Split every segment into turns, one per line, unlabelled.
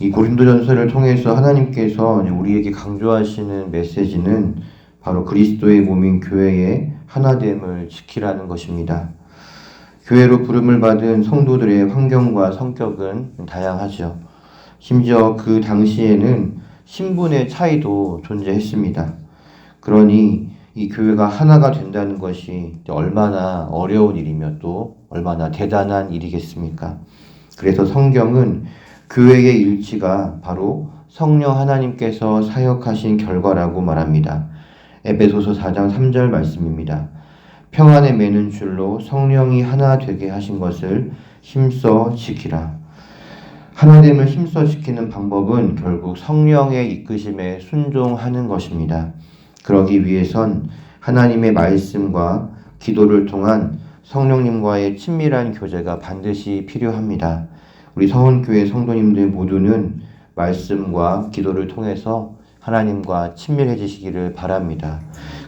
이 고린도전서를 통해서 하나님께서 우리에게 강조하시는 메시지는 바로 그리스도의 몸인 교회의 하나됨을 지키라는 것입니다. 교회로 부름을 받은 성도들의 환경과 성격은 다양하죠. 심지어 그 당시에는 신분의 차이도 존재했습니다. 그러니 이 교회가 하나가 된다는 것이 얼마나 어려운 일이며 또 얼마나 대단한 일이겠습니까? 그래서 성경은 교회의 일치가 바로 성령 하나님께서 사역하신 결과라고 말합니다. 에베소서 4장 3절 말씀입니다. 평안에 매는 줄로 성령이 하나 되게 하신 것을 힘써 지키라. 하나됨을 힘써 지키는 방법은 결국 성령의 이끄심에 순종하는 것입니다. 그러기 위해선 하나님의 말씀과 기도를 통한 성령님과의 친밀한 교제가 반드시 필요합니다. 우리 서원교회 성도님들 모두는 말씀과 기도를 통해서 하나님과 친밀해지시기를 바랍니다.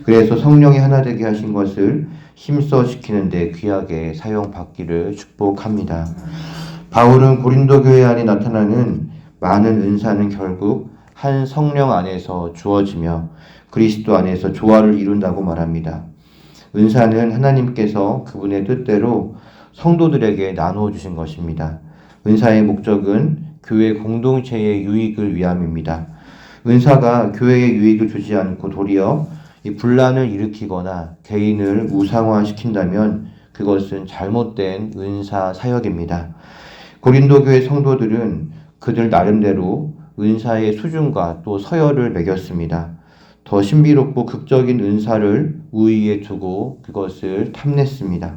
그래서 성령이 하나 되게 하신 것을 힘써 지키는데 귀하게 사용받기를 축복합니다. 바울은 고린도 교회 안에 나타나는 많은 은사는 결국 한 성령 안에서 주어지며 그리스도 안에서 조화를 이룬다고 말합니다. 은사는 하나님께서 그분의 뜻대로 성도들에게 나누어 주신 것입니다. 은사의 목적은 교회 공동체의 유익을 위함입니다. 은사가 교회의 유익을 주지 않고 도리어 이 분란을 일으키거나 개인을 우상화시킨다면 그것은 잘못된 은사 사역입니다. 고린도 교회 성도들은 그들 나름대로 은사의 수준과 또 서열을 매겼습니다. 더 신비롭고 극적인 은사를 우위에 두고 그것을 탐냈습니다.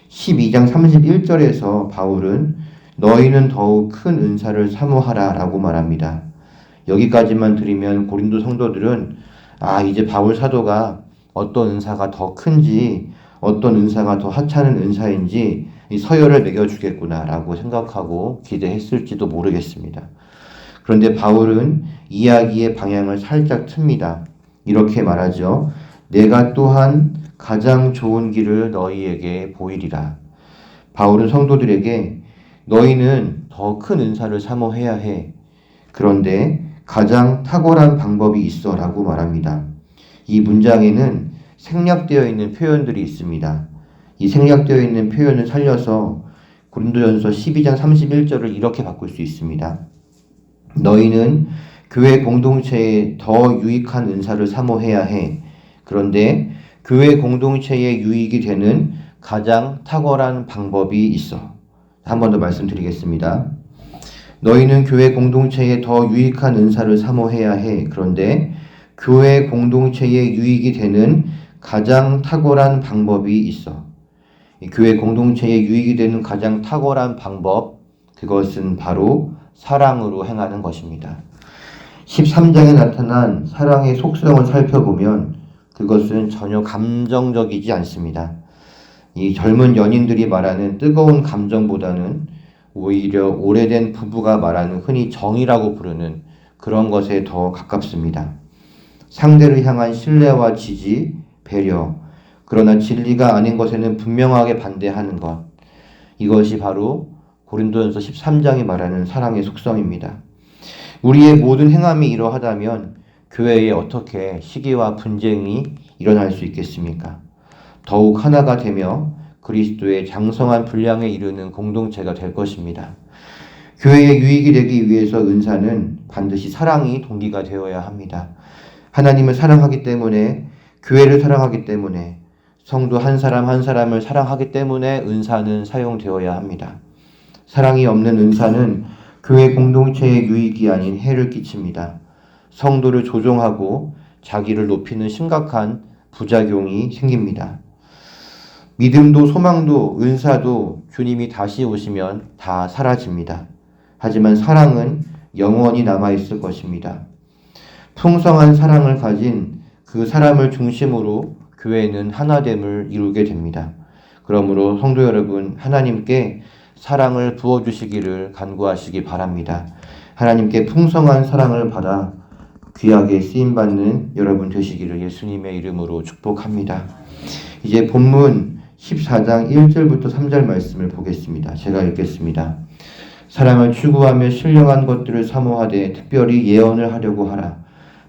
12장 31절에서 바울은 너희는 더욱 큰 은사를 사모하라 라고 말합니다. 여기까지만 들으면 고린도 성도들은 이제 바울 사도가 어떤 은사가 더 큰지 어떤 은사가 더 하찮은 은사인지 이 서열을 매겨주겠구나 라고 생각하고 기대했을지도 모르겠습니다. 그런데 바울은 이야기의 방향을 살짝 틉니다. 이렇게 말하죠. 내가 또한 가장 좋은 길을 너희에게 보이리라. 바울은 성도들에게 너희는 더 큰 은사를 사모해야 해. 그런데 가장 탁월한 방법이 있어 라고 말합니다. 이 문장에는 생략되어 있는 표현들이 있습니다. 이 생략되어 있는 표현을 살려서 고린도전서 12장 31절을 이렇게 바꿀 수 있습니다. 너희는 교회 공동체에 더 유익한 은사를 사모해야 해. 그런데 교회 공동체에 유익이 되는 가장 탁월한 방법이 있어. 한 번 더 말씀드리겠습니다. 너희는 교회 공동체에 더 유익한 은사를 사모해야 해. 그런데 교회 공동체에 유익이 되는 가장 탁월한 방법이 있어. 교회 공동체에 유익이 되는 가장 탁월한 방법, 그것은 바로 사랑으로 행하는 것입니다. 13장에 나타난 사랑의 속성을 살펴보면 그것은 전혀 감정적이지 않습니다. 이 젊은 연인들이 말하는 뜨거운 감정보다는 오히려 오래된 부부가 말하는 흔히 정이라고 부르는 그런 것에 더 가깝습니다. 상대를 향한 신뢰와 지지, 배려, 그러나 진리가 아닌 것에는 분명하게 반대하는 것. 이것이 바로 고린도전서 13장이 말하는 사랑의 속성입니다. 우리의 모든 행함이 이러하다면 교회에 어떻게 시기와 분쟁이 일어날 수 있겠습니까? 더욱 하나가 되며 그리스도의 장성한 분량에 이르는 공동체가 될 것입니다. 교회의 유익이 되기 위해서 은사는 반드시 사랑이 동기가 되어야 합니다. 하나님을 사랑하기 때문에, 교회를 사랑하기 때문에, 성도 한 사람 한 사람을 사랑하기 때문에 은사는 사용되어야 합니다. 사랑이 없는 은사는 교회 공동체의 유익이 아닌 해를 끼칩니다. 성도를 조종하고 자기를 높이는 심각한 부작용이 생깁니다. 믿음도 소망도 은사도 주님이 다시 오시면 다 사라집니다. 하지만 사랑은 영원히 남아있을 것입니다. 풍성한 사랑을 가진 그 사람을 중심으로 교회는 하나됨을 이루게 됩니다. 그러므로 성도 여러분, 하나님께 사랑을 부어주시기를 간구하시기 바랍니다. 하나님께 풍성한 사랑을 받아 귀하게 쓰임받는 여러분 되시기를 예수님의 이름으로 축복합니다. 이제 본문 14장 1절부터 3절 말씀을 보겠습니다. 제가 읽겠습니다. 사랑을 추구하며 신령한 것들을 사모하되 특별히 예언을 하려고 하라.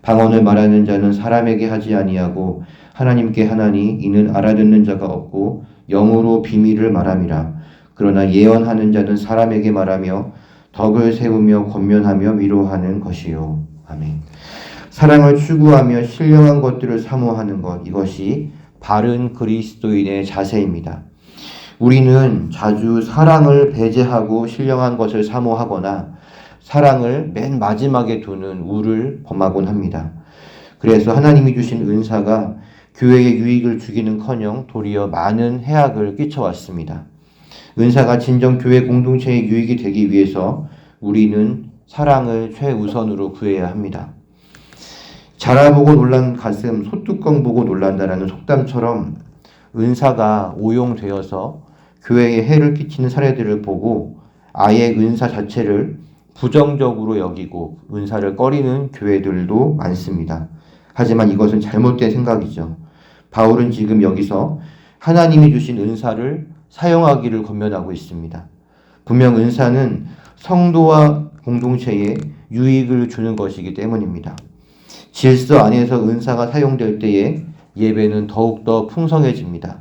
방언을 말하는 자는 사람에게 하지 아니하고 하나님께 하나니 이는 알아듣는 자가 없고 영으로 비밀을 말함이라. 그러나 예언하는 자는 사람에게 말하며 덕을 세우며 권면하며 위로하는 것이요. 아멘. 사랑을 추구하며 신령한 것들을 사모하는 것, 이것이 바른 그리스도인의 자세입니다. 우리는 자주 사랑을 배제하고 신령한 것을 사모하거나 사랑을 맨 마지막에 두는 우를 범하곤 합니다. 그래서 하나님이 주신 은사가 교회에 유익을 주기는커녕 도리어 많은 해악을 끼쳐왔습니다. 은사가 진정 교회 공동체에 유익이 되기 위해서 우리는 사랑을 최우선으로 구해야 합니다. 자라보고 놀란 가슴, 소뚜껑 보고 놀란다라는 속담처럼 은사가 오용되어서 교회에 해를 끼치는 사례들을 보고 아예 은사 자체를 부정적으로 여기고 은사를 꺼리는 교회들도 많습니다. 하지만 이것은 잘못된 생각이죠. 바울은 지금 여기서 하나님이 주신 은사를 사용하기를 권면하고 있습니다. 분명 은사는 성도와 공동체에 유익을 주는 것이기 때문입니다. 질서 안에서 은사가 사용될 때에 예배는 더욱더 풍성해집니다.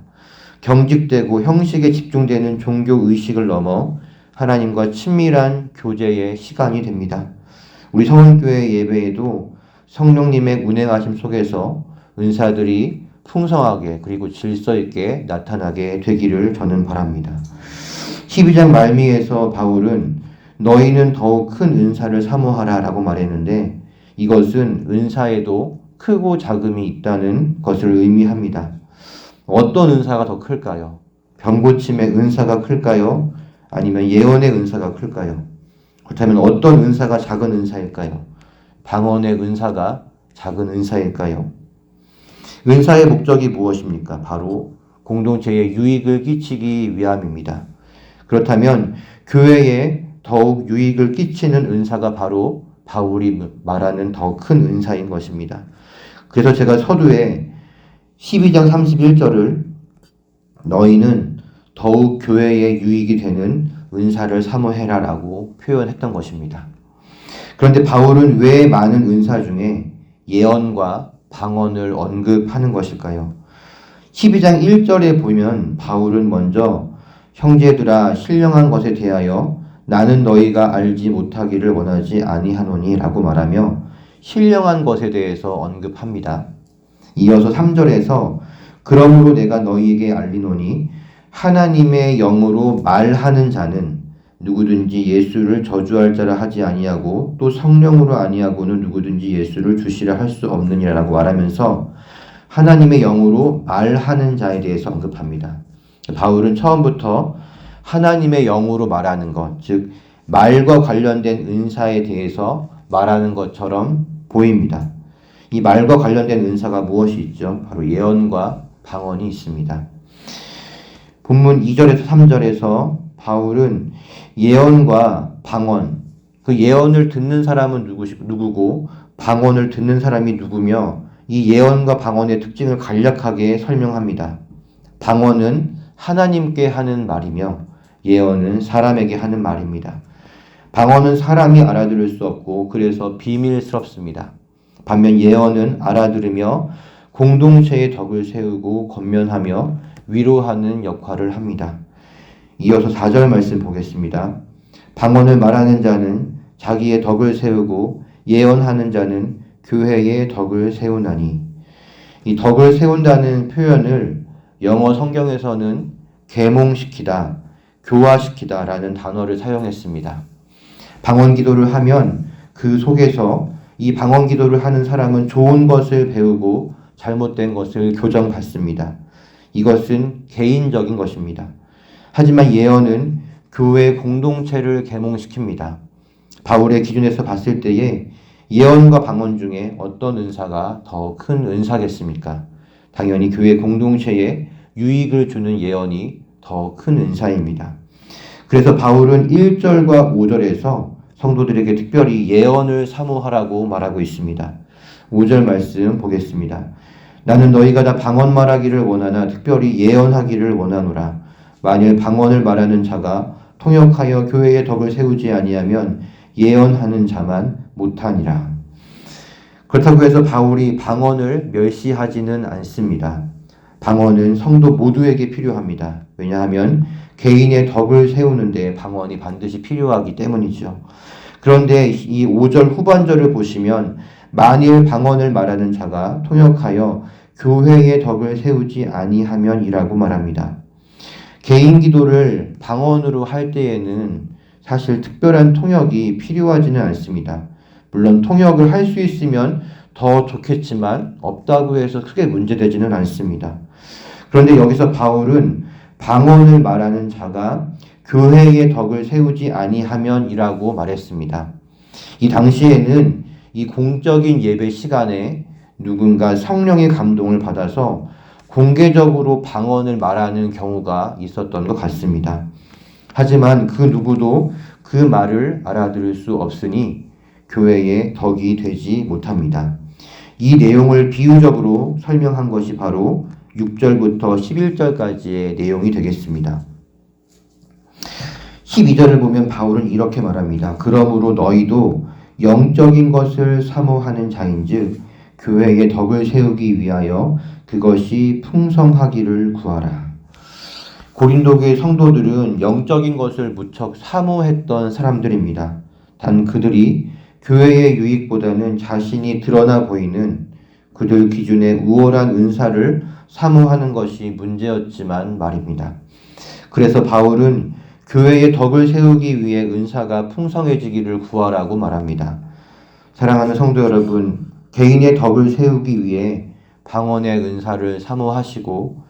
경직되고 형식에 집중되는 종교 의식을 넘어 하나님과 친밀한 교제의 시간이 됩니다. 우리 성원교회 예배에도 성령님의 운행하심 속에서 은사들이 풍성하게 그리고 질서 있게 나타나게 되기를 저는 바랍니다. 12장 말미에서 바울은 너희는 더욱 큰 은사를 사모하라 라고 말했는데 이것은 은사에도 크고 작음이 있다는 것을 의미합니다. 어떤 은사가 더 클까요? 병고침의 은사가 클까요? 아니면 예언의 은사가 클까요? 그렇다면 어떤 은사가 작은 은사일까요? 방언의 은사가 작은 은사일까요? 은사의 목적이 무엇입니까? 바로 공동체에 유익을 끼치기 위함입니다. 그렇다면 교회에 더욱 유익을 끼치는 은사가 바로 바울이 말하는 더 큰 은사인 것입니다. 그래서 제가 서두에 12장 31절을 너희는 더욱 교회에 유익이 되는 은사를 사모해라 라고 표현했던 것입니다. 그런데 바울은 왜 많은 은사 중에 예언과 방언을 언급하는 것일까요? 12장 1절에 보면 바울은 먼저 형제들아 신령한 것에 대하여 나는 너희가 알지 못하기를 원하지 아니하노니 라고 말하며 신령한 것에 대해서 언급합니다. 이어서 3절에서 그러므로 내가 너희에게 알리노니 하나님의 영으로 말하는 자는 누구든지 예수를 저주할 자라 하지 아니하고 또 성령으로 아니하고는 누구든지 예수를 주시라 할 수 없느니라고 말하면서 하나님의 영으로 말하는 자에 대해서 언급합니다. 바울은 처음부터 하나님의 영으로 말하는 것, 즉 말과 관련된 은사에 대해서 말하는 것처럼 보입니다. 이 말과 관련된 은사가 무엇이 있죠? 바로 예언과 방언이 있습니다. 본문 2절에서 3절에서 바울은 예언과 방언, 그 예언을 듣는 사람은 누구고 방언을 듣는 사람이 누구며 이 예언과 방언의 특징을 간략하게 설명합니다. 방언은 하나님께 하는 말이며 예언은 사람에게 하는 말입니다. 방언은 사람이 알아들을 수 없고 그래서 비밀스럽습니다. 반면 예언은 알아들으며 공동체의 덕을 세우고 권면하며 위로하는 역할을 합니다. 이어서 4절 말씀 보겠습니다. 방언을 말하는 자는 자기의 덕을 세우고 예언하는 자는 교회의 덕을 세우나니. 이 덕을 세운다는 표현을 영어 성경에서는 계몽시키다, 교화시키다 라는 단어를 사용했습니다. 방언 기도를 하면 그 속에서 이 방언 기도를 하는 사람은 좋은 것을 배우고 잘못된 것을 교정받습니다. 이것은 개인적인 것입니다. 하지만 예언은 교회 공동체를 계몽시킵니다. 바울의 기준에서 봤을 때에 예언과 방언 중에 어떤 은사가 더 큰 은사겠습니까? 당연히 교회 공동체에 유익을 주는 예언이 더 큰 은사입니다. 그래서 바울은 1절과 5절에서 성도들에게 특별히 예언을 사모하라고 말하고 있습니다. 5절 말씀 보겠습니다. 나는 너희가 다 방언 말하기를 원하나 특별히 예언하기를 원하노라. 만일 방언을 말하는 자가 통역하여 교회의 덕을 세우지 아니하면 예언하는 자만 못하니라. 그렇다고 해서 바울이 방언을 멸시하지는 않습니다. 방언은 성도 모두에게 필요합니다. 왜냐하면 개인의 덕을 세우는데 방언이 반드시 필요하기 때문이죠. 그런데 이 5절 후반절을 보시면 만일 방언을 말하는 자가 통역하여 교회의 덕을 세우지 아니하면이라고 말합니다. 개인 기도를 방언으로 할 때에는 사실 특별한 통역이 필요하지는 않습니다. 물론 통역을 할 수 있으면 더 좋겠지만 없다고 해서 크게 문제되지는 않습니다. 그런데 여기서 바울은 방언을 말하는 자가 교회의 덕을 세우지 아니하면이라고 말했습니다. 이 당시에는 이 공적인 예배 시간에 누군가 성령의 감동을 받아서 공개적으로 방언을 말하는 경우가 있었던 것 같습니다. 하지만 그 누구도 그 말을 알아들을 수 없으니 교회의 덕이 되지 못합니다. 이 내용을 비유적으로 설명한 것이 바로 6절부터 11절까지의 내용이 되겠습니다. 12절을 보면 바울은 이렇게 말합니다. 그러므로 너희도 영적인 것을 사모하는 자인즉 교회의 덕을 세우기 위하여 그것이 풍성하기를 구하라. 고린도 교회 성도들은 영적인 것을 무척 사모했던 사람들입니다. 단 그들이 교회의 유익보다는 자신이 드러나 보이는 그들 기준의 우월한 은사를 사모하는 것이 문제였지만 말입니다. 그래서 바울은 교회의 덕을 세우기 위해 은사가 풍성해지기를 구하라고 말합니다. 사랑하는 성도 여러분, 개인의 덕을 세우기 위해 방언의 은사를 사모하시고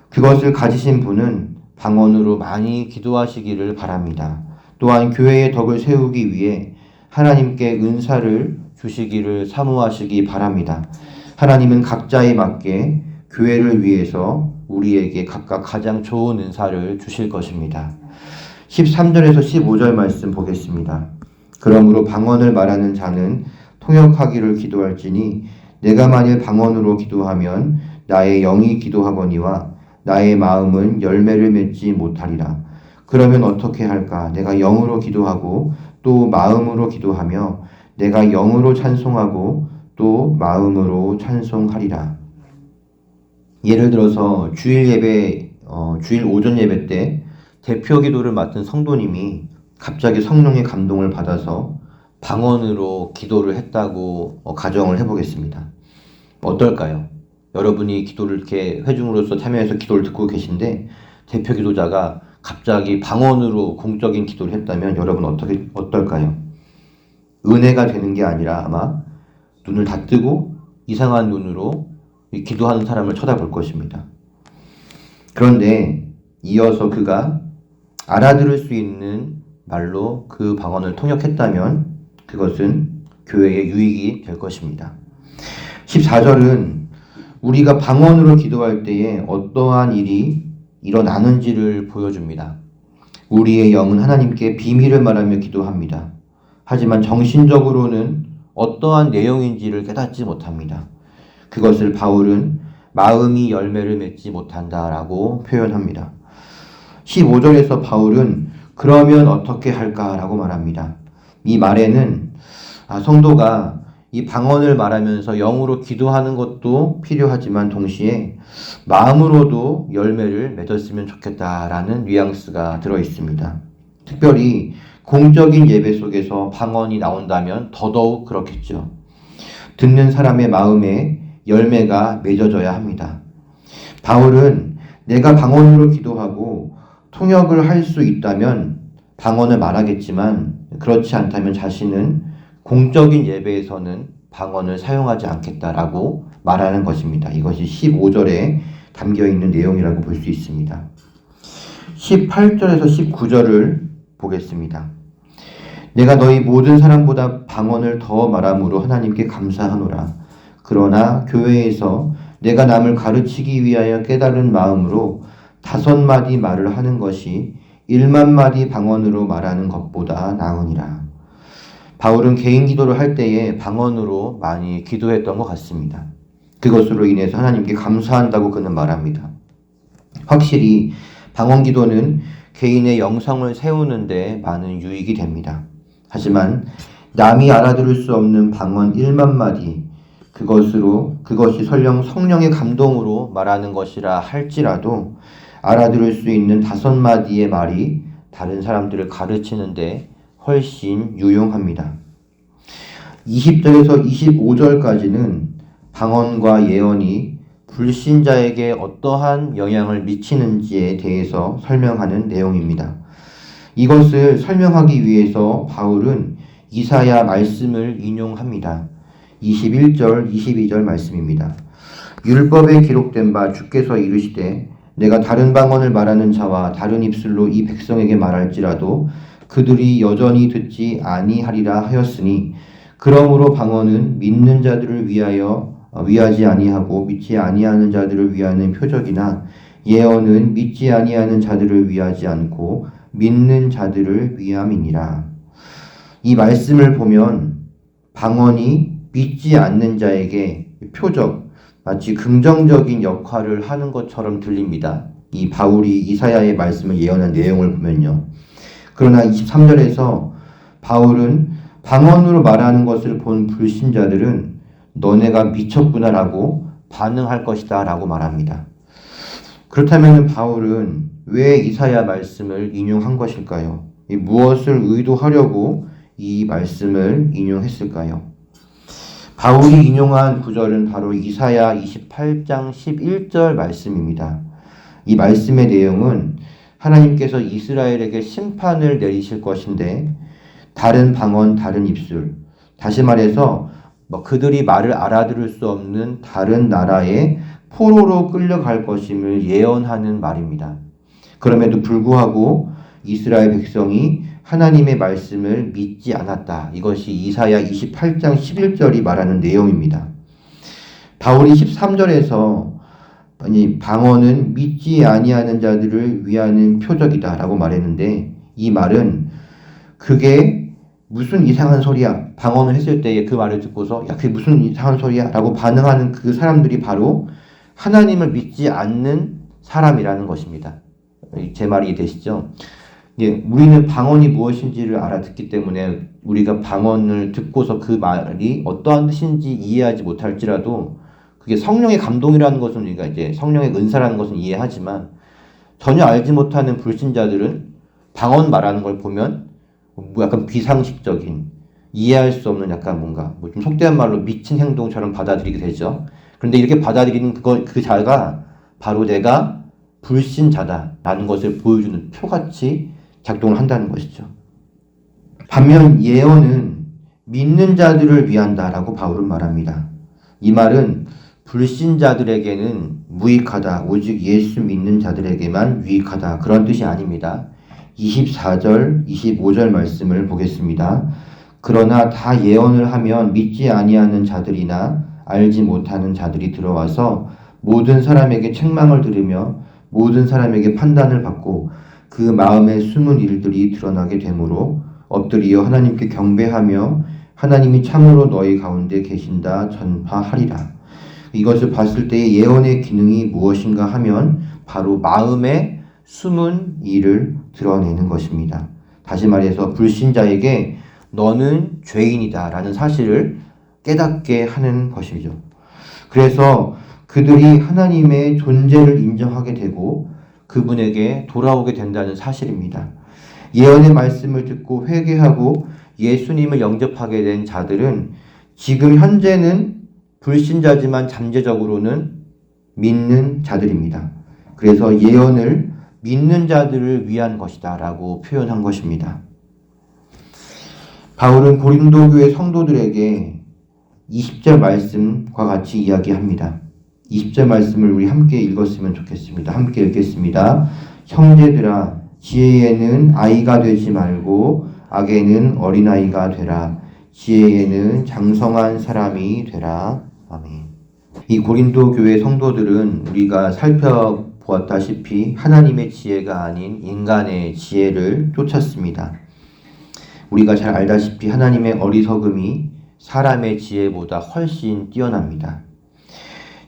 그것을 가지신 분은 방언으로 많이 기도하시기를 바랍니다. 또한 교회의 덕을 세우기 위해 하나님께 은사를 주시기를 사모하시기 바랍니다. 하나님은 각자에 맞게 교회를 위해서 우리에게 각각 가장 좋은 은사를 주실 것입니다. 13절에서 15절 말씀 보겠습니다. 그러므로 방언을 말하는 자는 통역하기를 기도할지니 내가 만일 방언으로 기도하면 나의 영이 기도하거니와 나의 마음은 열매를 맺지 못하리라. 그러면 어떻게 할까? 내가 영으로 기도하고 또 마음으로 기도하며 내가 영으로 찬송하고 또 마음으로 찬송하리라. 예를 들어서 주일 예배, 주일 오전 예배 때 대표 기도를 맡은 성도님이 갑자기 성령의 감동을 받아서 방언으로 기도를 했다고 가정을 해보겠습니다. 어떨까요? 여러분이 기도를 이렇게 회중으로서 참여해서 기도를 듣고 계신데 대표 기도자가 갑자기 방언으로 공적인 기도를 했다면 여러분 어떨까요? 은혜가 되는 게 아니라 아마 눈을 다 뜨고 이상한 눈으로 기도하는 사람을 쳐다볼 것입니다. 그런데 이어서 그가 알아들을 수 있는 말로 그 방언을 통역했다면 그것은 교회의 유익이 될 것입니다. 14절은 우리가 방언으로 기도할 때에 어떠한 일이 일어나는지를 보여줍니다. 우리의 영은 하나님께 비밀을 말하며 기도합니다. 하지만 정신적으로는 어떠한 내용인지를 깨닫지 못합니다. 그것을 바울은 마음이 열매를 맺지 못한다라고 표현합니다. 15절에서 바울은 그러면 어떻게 할까라고 말합니다. 이 말에는 성도가 이 방언을 말하면서 영으로 기도하는 것도 필요하지만 동시에 마음으로도 열매를 맺었으면 좋겠다라는 뉘앙스가 들어 있습니다. 특별히 공적인 예배 속에서 방언이 나온다면 더더욱 그렇겠죠. 듣는 사람의 마음에 열매가 맺어져야 합니다. 바울은 내가 방언으로 기도하고 통역을 할 수 있다면 방언을 말하겠지만 그렇지 않다면 자신은 공적인 예배에서는 방언을 사용하지 않겠다라고 말하는 것입니다. 이것이 15절에 담겨있는 내용이라고 볼 수 있습니다. 18절에서 19절을 보겠습니다. 내가 너희 모든 사람보다 방언을 더 말함으로 하나님께 감사하노라. 그러나 교회에서 내가 남을 가르치기 위하여 깨달은 마음으로 5마디 말을 하는 것이 1만마디 방언으로 말하는 것보다 나으니라. 바울은 개인 기도를 할 때에 방언으로 많이 기도했던 것 같습니다. 그것으로 인해서 하나님께 감사한다고 그는 말합니다. 확실히 방언 기도는 개인의 영성을 세우는데 많은 유익이 됩니다. 하지만 남이 알아들을 수 없는 방언 1만 마디, 그것이 설령 성령의 감동으로 말하는 것이라 할지라도 알아들을 수 있는 5마디의 말이 다른 사람들을 가르치는데 훨씬 유용합니다. 20절에서 25절까지는 방언과 예언이 불신자에게 어떠한 영향을 미치는지에 대해서 설명하는 내용입니다. 이것을 설명하기 위해서 바울은 이사야 말씀을 인용합니다. 21절, 22절 말씀입니다. 율법에 기록된 바 주께서 이르시되 내가 다른 방언을 말하는 자와 다른 입술로 이 백성에게 말할지라도 그들이 여전히 듣지 아니하리라 하였으니 그러므로 방언은 믿는 자들을 위하지 아니하고 믿지 아니하는 자들을 위하는 표적이나 예언은 믿지 아니하는 자들을 위하지 않고 믿는 자들을 위함이니라. 이 말씀을 보면 방언이 믿지 않는 자에게 표적, 마치 긍정적인 역할을 하는 것처럼 들립니다. 이 바울이 이사야의 말씀을 예언한 내용을 보면요. 그러나 23절에서 바울은 방언으로 말하는 것을 본 불신자들은 너네가 미쳤구나라고 반응할 것이다 라고 말합니다. 그렇다면 바울은 왜 이사야 말씀을 인용한 것일까요? 무엇을 의도하려고 이 말씀을 인용했을까요? 바울이 인용한 구절은 바로 이사야 28장 11절 말씀입니다. 이 말씀의 내용은 하나님께서 이스라엘에게 심판을 내리실 것인데 다른 방언, 다른 입술, 다시 말해서 그들이 말을 알아들을 수 없는 다른 나라의 포로로 끌려갈 것임을 예언하는 말입니다. 그럼에도 불구하고 이스라엘 백성이 하나님의 말씀을 믿지 않았다. 이것이 이사야 28장 11절이 말하는 내용입니다. 바울이 13절에서 방언은 믿지 아니하는 자들을 위하는 표적이다 라고 말했는데 이 말은 그게 무슨 이상한 소리야. 방언을 했을 때에 그 말을 듣고서 야 그게 무슨 이상한 소리야 라고 반응하는 그 사람들이 바로 하나님을 믿지 않는 사람이라는 것입니다. 제 말이 이해되시죠? 우리는 방언이 무엇인지를 알아듣기 때문에 우리가 방언을 듣고서 그 말이 어떠한 뜻인지 이해하지 못할지라도 그게 성령의 감동이라는 것은 우리가 이제 성령의 은사라는 것은 이해하지만 전혀 알지 못하는 불신자들은 방언 말하는 걸 보면 약간 비상식적인 이해할 수 없는 약간 뭔가 좀 속대한 말로 미친 행동처럼 받아들이게 되죠. 그런데 이렇게 받아들이는 그 자가 바로 내가 불신자다라는 것을 보여주는 표같이 작동을 한다는 것이죠. 반면 예언은 믿는 자들을 위한다라고 바울은 말합니다. 이 말은 불신자들에게는 무익하다, 오직 예수 믿는 자들에게만 유익하다 그런 뜻이 아닙니다. 24절, 25절 말씀을 보겠습니다. 그러나 다 예언을 하면 믿지 아니하는 자들이나 알지 못하는 자들이 들어와서 모든 사람에게 책망을 들으며 모든 사람에게 판단을 받고 그 마음의 숨은 일들이 드러나게 되므로 엎드리어 하나님께 경배하며 하나님이 참으로 너희 가운데 계신다 전파하리라. 이것을 봤을 때 예언의 기능이 무엇인가 하면 바로 마음의 숨은 일을 드러내는 것입니다. 다시 말해서 불신자에게 너는 죄인이다 라는 사실을 깨닫게 하는 것이죠. 그래서 그들이 하나님의 존재를 인정하게 되고 그분에게 돌아오게 된다는 사실입니다. 예언의 말씀을 듣고 회개하고 예수님을 영접하게 된 자들은 지금 현재는 불신자지만 잠재적으로는 믿는 자들입니다. 그래서 예언을 믿는 자들을 위한 것이다 라고 표현한 것입니다. 바울은 고린도 교회 성도들에게 20절 말씀과 같이 이야기합니다. 20절 말씀을 우리 함께 읽었으면 좋겠습니다. 함께 읽겠습니다. 형제들아 지혜에는 아이가 되지 말고 악에는 어린아이가 되라. 지혜에는 장성한 사람이 되라. 아멘. 이 고린도 교회 성도들은 우리가 살펴보았다시피 하나님의 지혜가 아닌 인간의 지혜를 쫓았습니다. 우리가 잘 알다시피 하나님의 어리석음이 사람의 지혜보다 훨씬 뛰어납니다.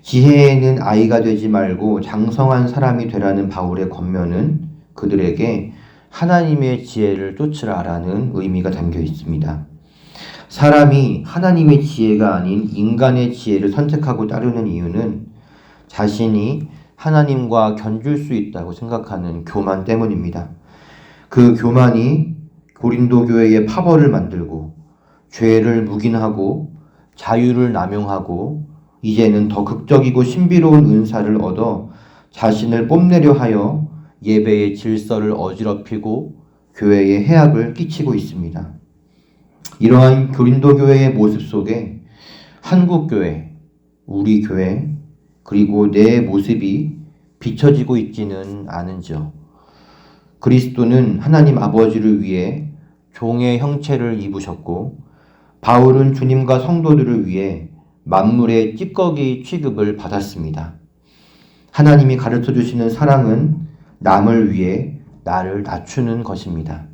지혜에는 아이가 되지 말고 장성한 사람이 되라는 바울의 권면은 그들에게 하나님의 지혜를 쫓으라라는 의미가 담겨 있습니다. 사람이 하나님의 지혜가 아닌 인간의 지혜를 선택하고 따르는 이유는 자신이 하나님과 견줄 수 있다고 생각하는 교만 때문입니다. 그 교만이 고린도 교회의 파벌을 만들고 죄를 묵인하고 자유를 남용하고 이제는 더 극적이고 신비로운 은사를 얻어 자신을 뽐내려 하여 예배의 질서를 어지럽히고 교회에 해악을 끼치고 있습니다. 이러한 고린도 교회의 모습 속에 한국 교회, 우리 교회, 그리고 내 모습이 비춰지고 있지는 않은지요. 그리스도는 하나님 아버지를 위해 종의 형체를 입으셨고 바울은 주님과 성도들을 위해 만물의 찌꺼기 취급을 받았습니다. 하나님이 가르쳐 주시는 사랑은 남을 위해 나를 낮추는 것입니다.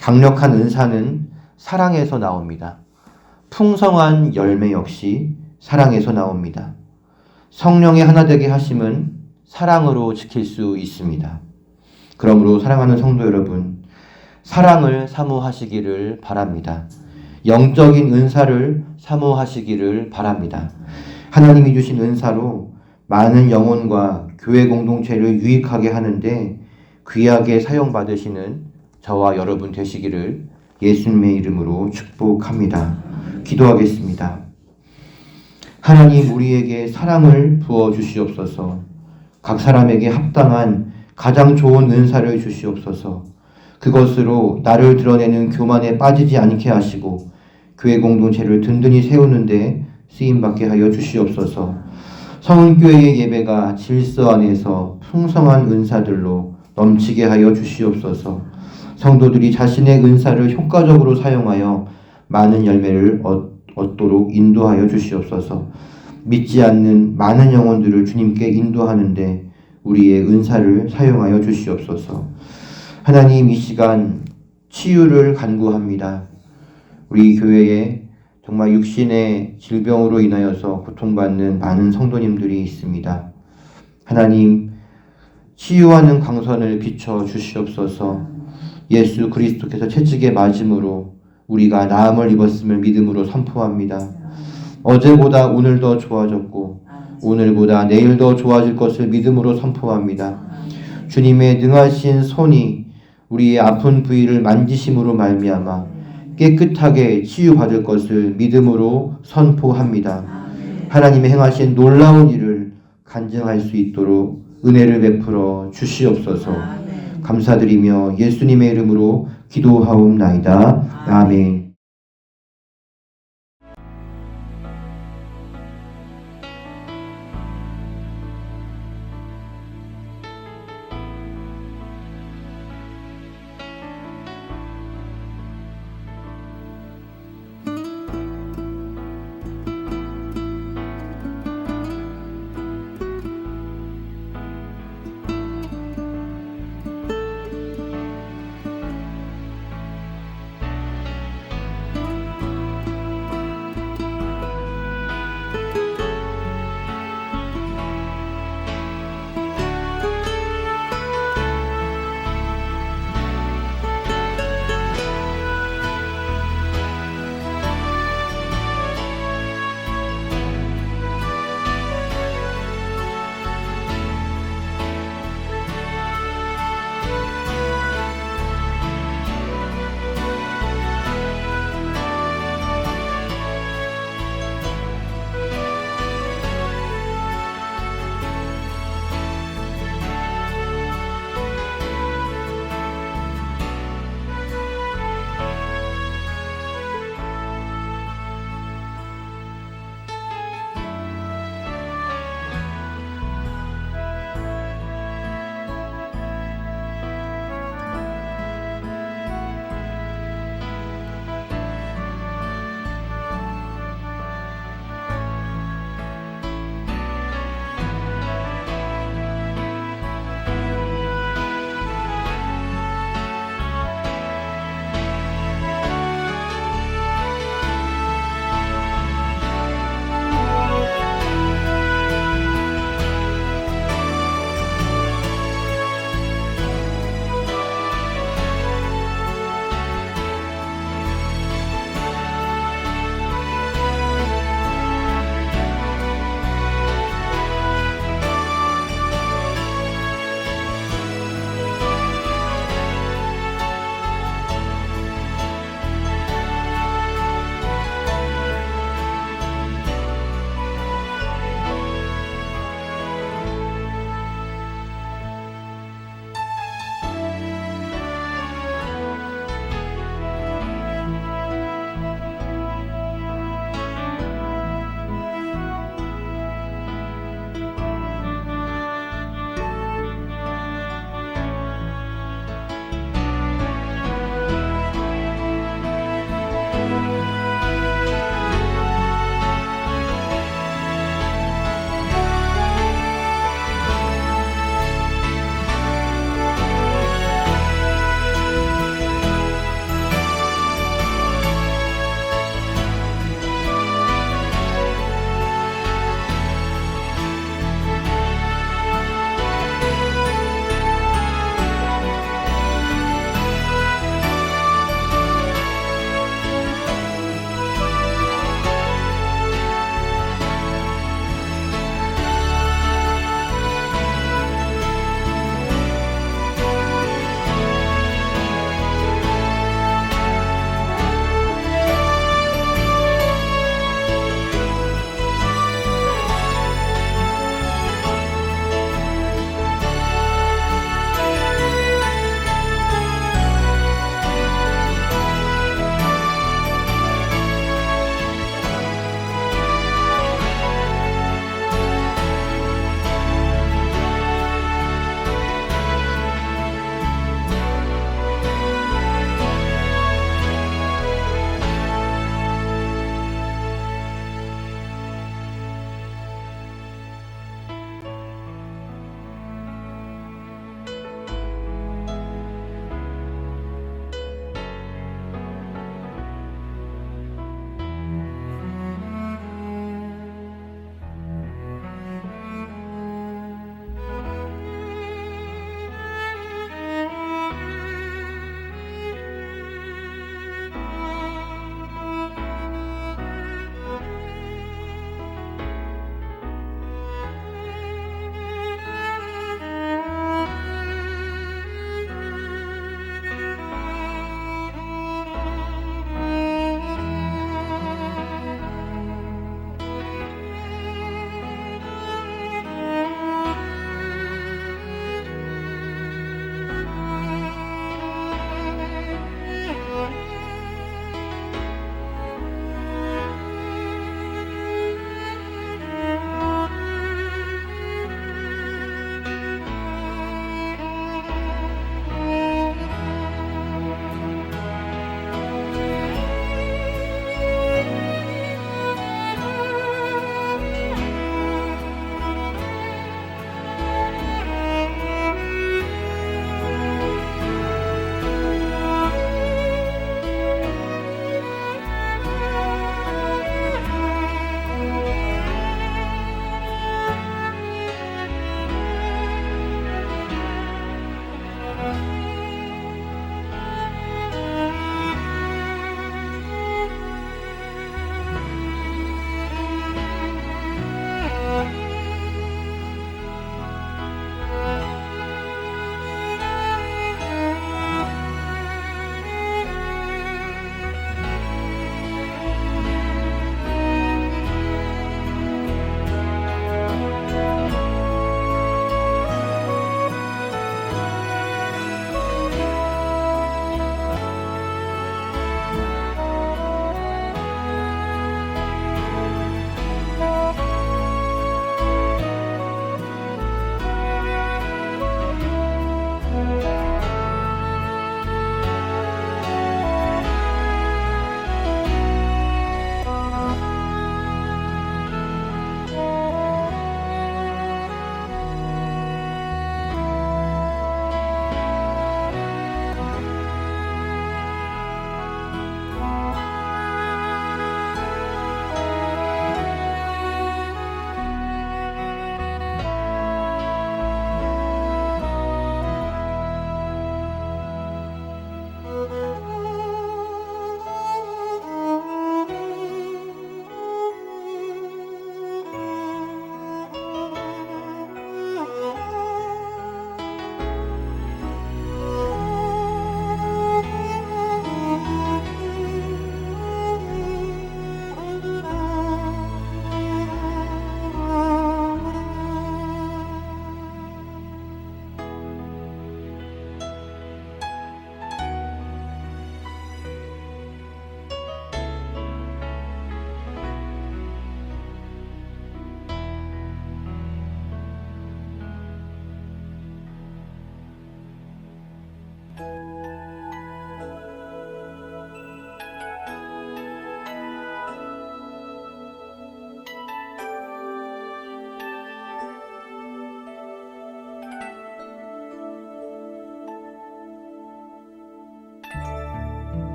강력한 은사는 사랑에서 나옵니다. 풍성한 열매 역시 사랑에서 나옵니다. 성령의 하나 되게 하심은 사랑으로 지킬 수 있습니다. 그러므로 사랑하는 성도 여러분, 사랑을 사모하시기를 바랍니다. 영적인 은사를 사모하시기를 바랍니다. 하나님이 주신 은사로 많은 영혼과 교회 공동체를 유익하게 하는데 귀하게 사용받으시는 저와 여러분 되시기를 예수님의 이름으로 축복합니다. 기도하겠습니다. 하나님, 우리에게 사랑을 부어 주시옵소서. 각 사람에게 합당한 가장 좋은 은사를 주시옵소서. 그것으로 나를 드러내는 교만에 빠지지 않게 하시고 교회 공동체를 든든히 세우는데 쓰임받게 하여 주시옵소서. 성은교회의 예배가 질서 안에서 풍성한 은사들로 넘치게 하여 주시옵소서. 성도들이 자신의 은사를 효과적으로 사용하여 많은 열매를 얻도록 인도하여 주시옵소서. 믿지 않는 많은 영혼들을 주님께 인도하는데 우리의 은사를 사용하여 주시옵소서. 하나님, 이 시간 치유를 간구합니다. 우리 교회에 정말 육신의 질병으로 인하여서 고통받는 많은 성도님들이 있습니다. 하나님, 치유하는 광선을 비춰 주시옵소서. 예수 그리스도께서 채찍에 맞음으로 우리가 나음을 입었음을 믿음으로 선포합니다. 어제보다 오늘 더 좋아졌고 오늘보다 내일 더 좋아질 것을 믿음으로 선포합니다. 주님의 능하신 손이 우리의 아픈 부위를 만지심으로 말미암아 깨끗하게 치유받을 것을 믿음으로 선포합니다. 하나님의 행하신 놀라운 일을 간증할 수 있도록 은혜를 베풀어 주시옵소서. 감사드리며 예수님의 이름으로 기도하옵나이다. 아멘.